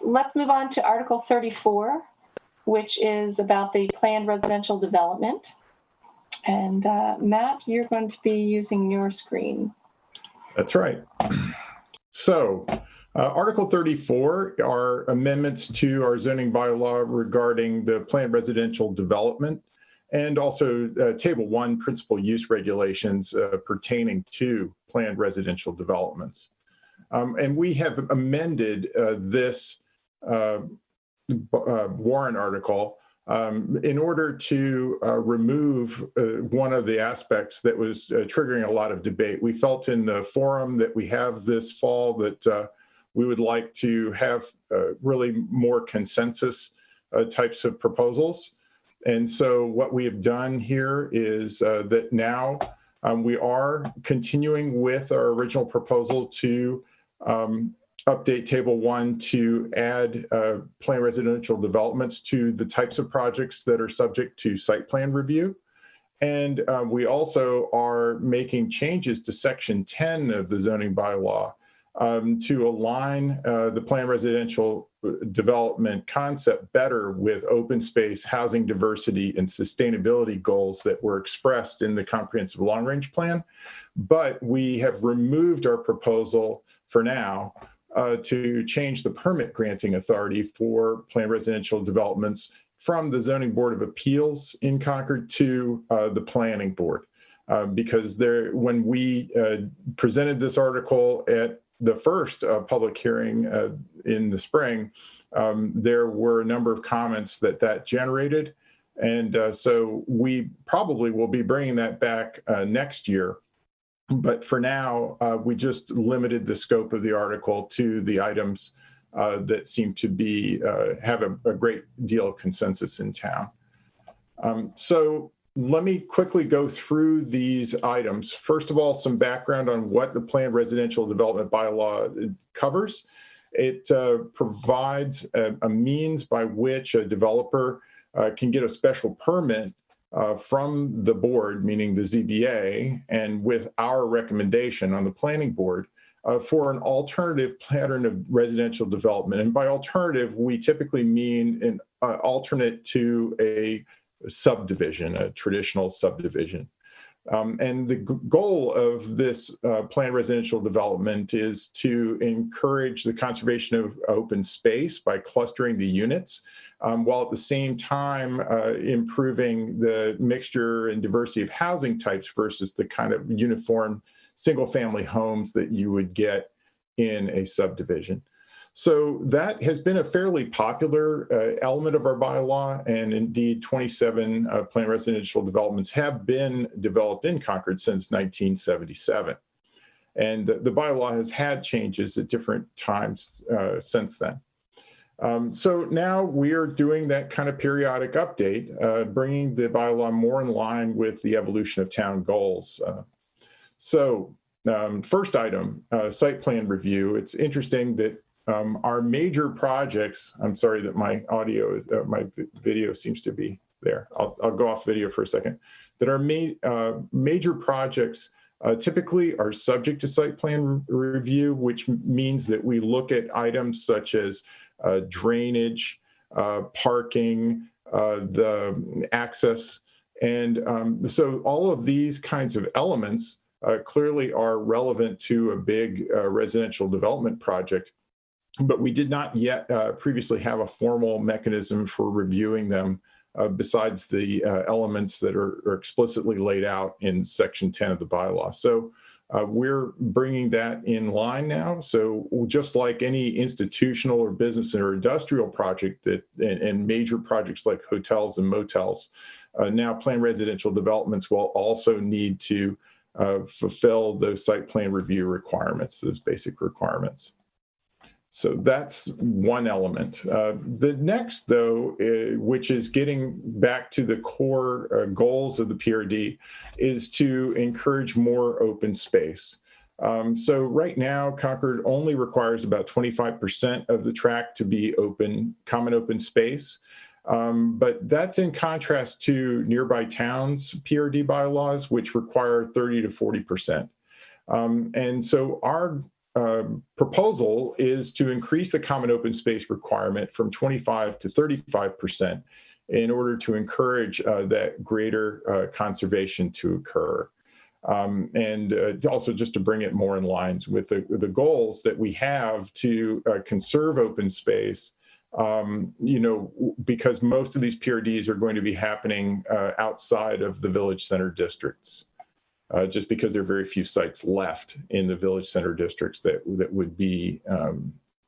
Let's move on to Article 34, which is about the planned residential development. And Matt, you're going to be using your screen. That's right. So Article 34 are amendments to our zoning bylaw regarding the planned residential development, and also Table 1 principal use regulations pertaining to planned residential developments. And we have amended this warrant article in order to remove one of the aspects that was triggering a lot of debate. We felt in the forum that we have this fall that we would like to have really more consensus types of proposals. And so what we have done here is that now we are continuing with our original proposal to update Table 1 to add planned residential developments to the types of projects that are subject to site plan review. And we also are making changes to Section 10 of the zoning bylaw to align the planned residential development concept better with open space, housing diversity, and sustainability goals that were expressed in the comprehensive long range plan. But we have removed our proposal for now to change the permit granting authority for planned residential developments from the Zoning Board of Appeals in Concord to the Planning Board. Because when we presented this article at the first public hearing in the spring, there were a number of comments that generated. And so we probably will be bringing that back next year. But for now, we just limited the scope of the article to the items that seem to be have a great deal of consensus in town. So let me quickly go through these items. First of all, some background on what the planned residential development bylaw covers. It provides a means by which a developer can get a special permit from the board, meaning the ZBA, and with our recommendation on the planning board for an alternative pattern of residential development. And by alternative, we typically mean an alternate to a subdivision, a traditional subdivision. And the goal of this planned residential development is to encourage the conservation of open space by clustering the units, while at the same time improving the mixture and diversity of housing types versus the kind of uniform single-family homes that you would get in a subdivision. So that has been a fairly popular element of our bylaw, and indeed 27 planned residential developments have been developed in Concord since 1977. And the bylaw has had changes at different times since then. So now we are doing that kind of periodic update, bringing the bylaw more in line with the evolution of town goals. First item, site plan review. It's interesting that our major projects, I'm sorry that my audio, my video seems to be there. I'll go off video for a second. That our major projects typically are subject to site plan review, which means that we look at items such as drainage, parking, the access. And so all of these kinds of elements clearly are relevant to a big residential development project. But we did not yet previously have a formal mechanism for reviewing them besides the elements that are explicitly laid out in Section 10 of the bylaw. So we're bringing that in line now. So just like any institutional or business or industrial project and major projects like hotels and motels, now planned residential developments will also need to fulfill those site plan review requirements, those basic requirements. So that's one element. The next, though, which is getting back to the core goals of the PRD, is to encourage more open space. So right now, Concord only requires about 25% of the tract to be open, common open space. But that's in contrast to nearby towns' PRD bylaws, which require 30 to 40%. And so our proposal is to increase the common open space requirement from 25 to 35% in order to encourage that greater conservation to occur. And also just to bring it more in line with the goals that we have to conserve open space, because most of these PRDs are going to be happening outside of the village center districts. Just because there are very few sites left in the village center districts that would be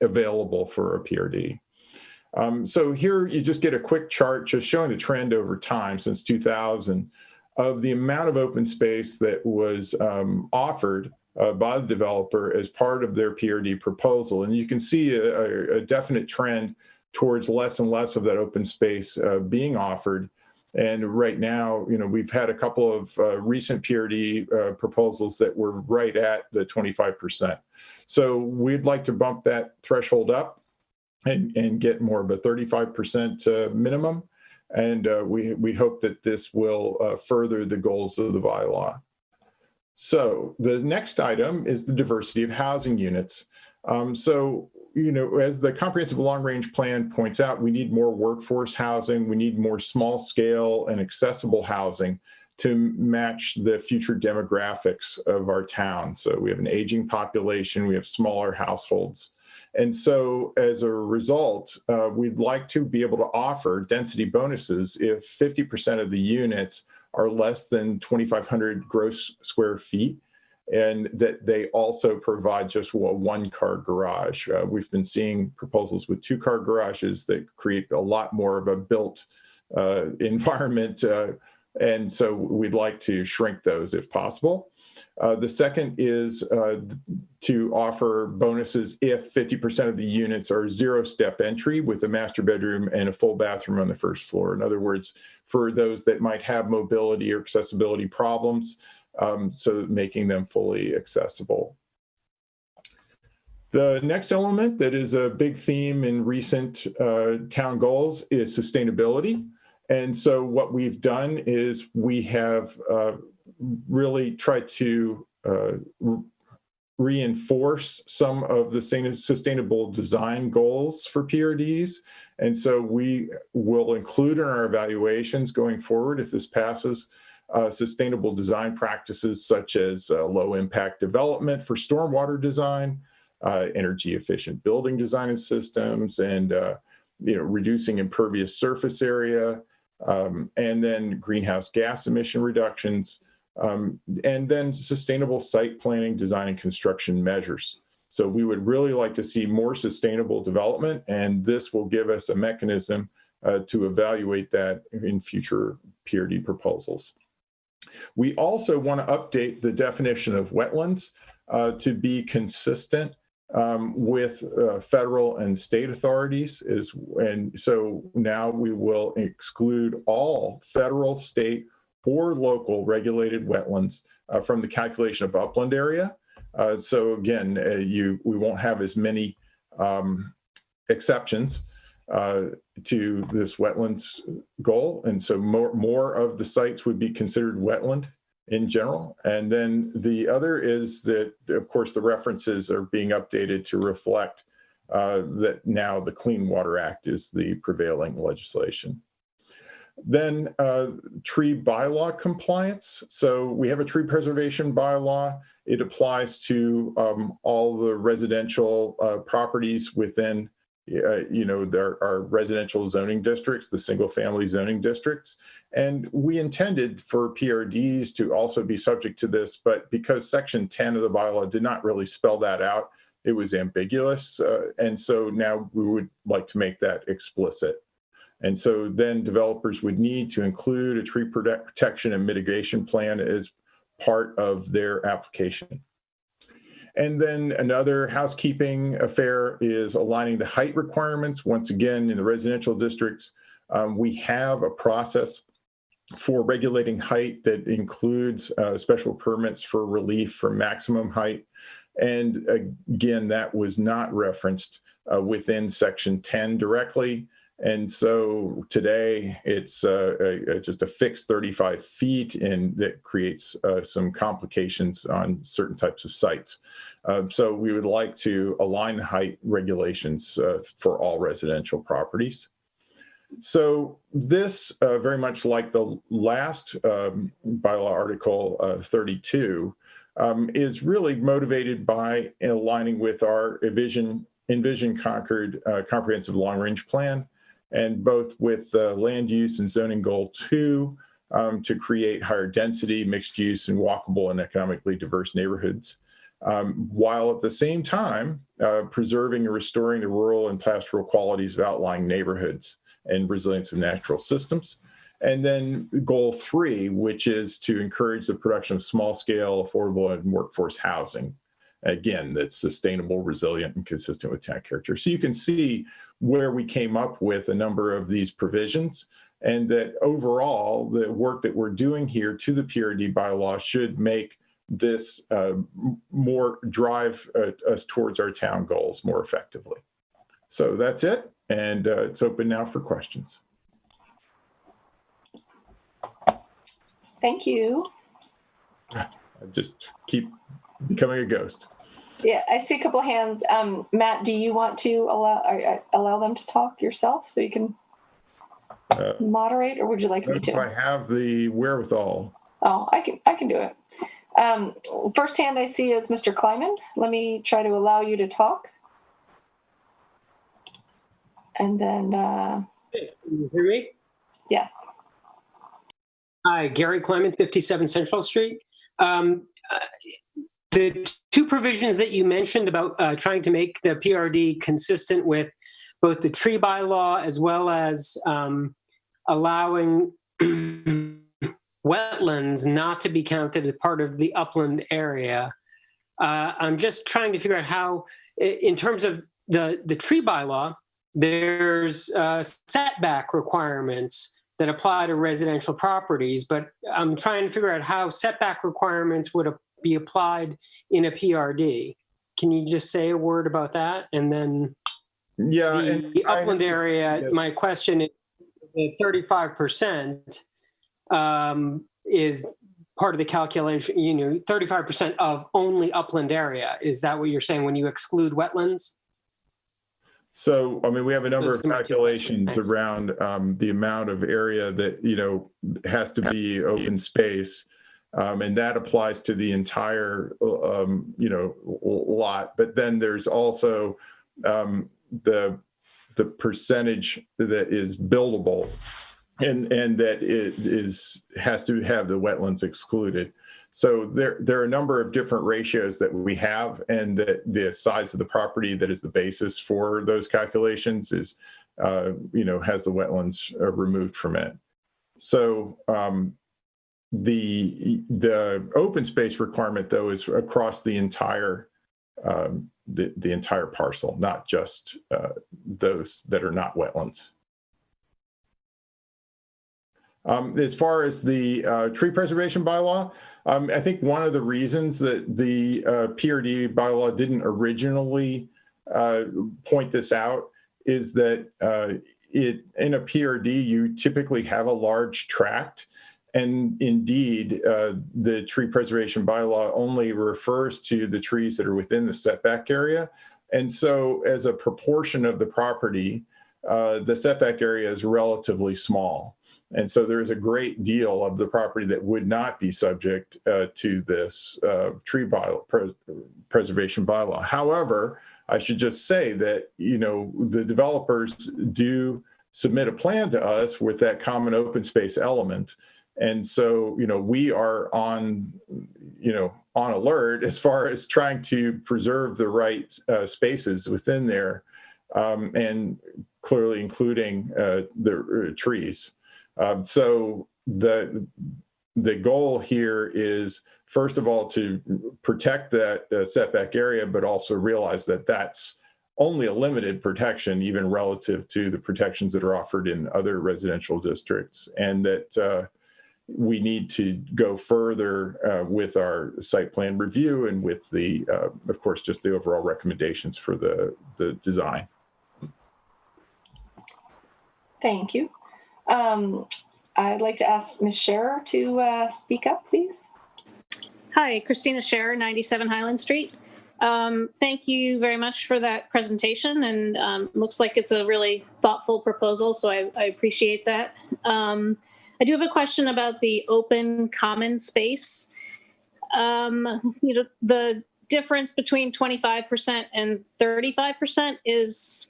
available for a PRD. So here you just get a quick chart just showing the trend over time since 2000 of the amount of open space that was offered by the developer as part of their PRD proposal. And you can see a definite trend towards less and less of that open space being offered. And right now, we've had a couple of recent PRD proposals that were right at the 25%. So we'd like to bump that threshold up and get more of a 35% minimum. And we hope that this will further the goals of the bylaw. So the next item is the diversity of housing units. As the comprehensive long-range plan points out, we need more workforce housing. We need more small-scale and accessible housing to match the future demographics of our town. So we have an aging population, we have smaller households. And so as a result, we'd like to be able to offer density bonuses if 50% of the units are less than 2,500 gross square feet, and that they also provide just a one-car garage. We've been seeing proposals with two-car garages that create a lot more of a built environment. And so we'd like to shrink those if possible. The second is to offer bonuses if 50% of the units are zero-step entry with a master bedroom and a full bathroom on the first floor. In other words, for those that might have mobility or accessibility problems, so making them fully accessible. The next element that is a big theme in recent town goals is sustainability. And so what we've done is we have really tried to reinforce some of the sustainable design goals for PRDs. And so we will include in our evaluations going forward, if this passes, sustainable design practices such as low impact development for stormwater design, energy efficient building design and systems, and reducing impervious surface area, and then greenhouse gas emission reductions, and then sustainable site planning, design, and construction measures. So we would really like to see more sustainable development, and this will give us a mechanism to evaluate that in future PRD proposals. We also want to update the definition of wetlands to be consistent with federal and state authorities. And so now we will exclude all federal, state, or local regulated wetlands from the calculation of upland area. So again, we won't have as many exceptions to this wetlands goal. And so more of the sites would be considered wetland in general. And then the other is that, of course, the references are being updated to reflect that now the Clean Water Act is the prevailing legislation. Then tree bylaw compliance. So we have a tree preservation bylaw. It applies to all the residential properties within there are residential zoning districts, the single family zoning districts. And we intended for PRDs to also be subject to this, but because section 10 of the bylaw did not really spell that out, it was ambiguous. And so now we would like to make that explicit. And so then developers would need to include a tree protection and mitigation plan as part of their application. And then another housekeeping affair is aligning the height requirements. Once again, in the residential districts, we have a process for regulating height that includes special permits for relief from maximum height. And again, that was not referenced within section 10 directly. And so today it's just a fixed 35 feet, and that creates some complications on certain types of sites. So we would like to align the height regulations for all residential properties. So this, very much like the last bylaw article 32, is really motivated by aligning with our Envision Concord comprehensive long-range plan, and both with land use and zoning goal 2 to create higher density, mixed use, and walkable and economically diverse neighborhoods, while at the same time preserving and restoring the rural and pastoral qualities of outlying neighborhoods and resilience of natural systems. And then goal 3, which is to encourage the production of small-scale, affordable, and workforce housing. Again, that's sustainable, resilient, and consistent with town character. So you can see where we came up with a number of these provisions, and that overall, the work that we're doing here to the PRD bylaw should make this more drive us towards our town goals more effectively. So that's it, and it's open now for questions. Thank you. I just keep becoming a ghost. Yeah, I see a couple of hands. Matt, do you want to allow them to talk yourself so you can moderate, or would you like me to? I have the wherewithal. Oh, I can do it. First hand I see is Mr. Kleiman. Let me try to allow you to talk. And then, Hey, can you hear me? yes. Hi, Gary Kleiman, 57 Central Street. The two provisions that you mentioned about trying to make the PRD consistent with both the tree bylaw as well as allowing wetlands not to be counted as part of the upland area. I'm just trying to figure out how, in terms of the tree bylaw, there's setback requirements that apply to residential properties, but I'm trying to figure out how setback requirements would be applied in a PRD. Can you just say a word about that? And then the upland area, my question is, the 35% is part of the calculation, 35% of only upland area. Is that what you're saying when you exclude wetlands? So, I mean, we have a number of calculations around the amount of area that, has to be open space. And that applies to the entire, lot. But then there's also the percentage that is buildable, and that it has to have the wetlands excluded. So there are a number of different ratios that we have, and that the size of the property that is the basis for those calculations is, has the wetlands removed from it. So the open space requirement, though, is across the entire the entire parcel, not just those that are not wetlands. As far as the tree preservation bylaw, I think one of the reasons that the PRD bylaw didn't originally point this out is that in a PRD, you typically have a large tract. And indeed, the tree preservation bylaw only refers to the trees that are within the setback area. And so as a proportion of the property, the setback area is relatively small. And so there is a great deal of the property that would not be subject to this tree preservation bylaw. However, I should just say that, the developers do submit a plan to us with that common open space element. And so, we are on alert as far as trying to preserve the right spaces within there, and clearly including the trees. So the goal here is, first of all, to protect that setback area, but also realize that that's only a limited protection, even relative to the protections that are offered in other residential districts, and that we need to go further with our site plan review and with the, of course, just the overall recommendations for the design. Thank you. I'd like to ask Ms. Scherer to speak up, please. Hi, Christina Scherer, 97 Highland Street. Thank you very much for that presentation, and looks like it's a really thoughtful proposal, so I appreciate that. I do have a question about the open common space. The difference between 25% and 35% is,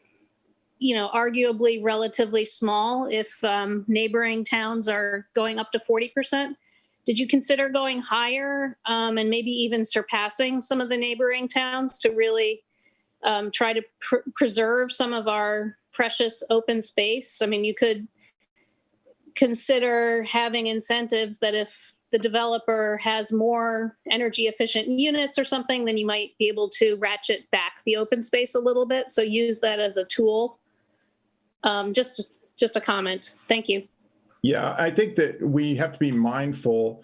arguably relatively small if neighboring towns are going up to 40%. Did you consider going higher and maybe even surpassing some of the neighboring towns to really try to preserve some of our precious open space? I mean, you could consider having incentives that if the developer has more energy efficient units or something, then you might be able to ratchet back the open space a little bit. So use that as a tool. Just a comment. Thank you. Yeah, I think that we have to be mindful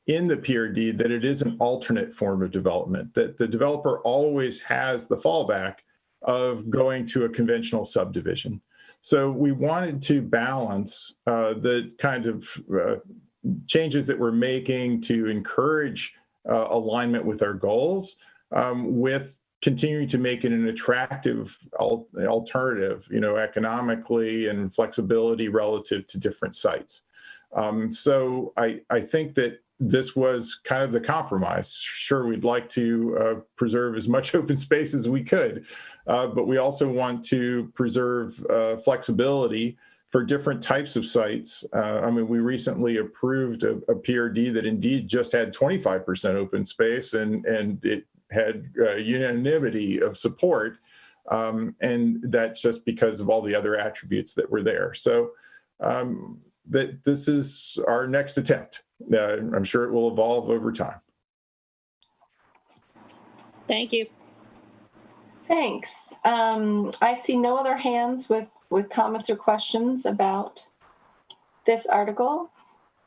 in the PRD that it is an alternate form of development, that the developer always has the fallback of going to a conventional subdivision. So we wanted to balance the kind of changes that we're making to encourage alignment with our goals with continuing to make it an attractive alternative, economically and flexibility relative to different sites. So I think that this was kind of the compromise. Sure, we'd like to preserve as much open space as we could, but we also want to preserve flexibility for different types of sites. We recently approved a PRD that indeed just had 25% open space, and it had unanimity of support, and that's just because of all the other attributes that were there. So that this is our next attempt. I'm sure it will evolve over time. Thank you. Thanks. I see no other hands with comments or questions about this article.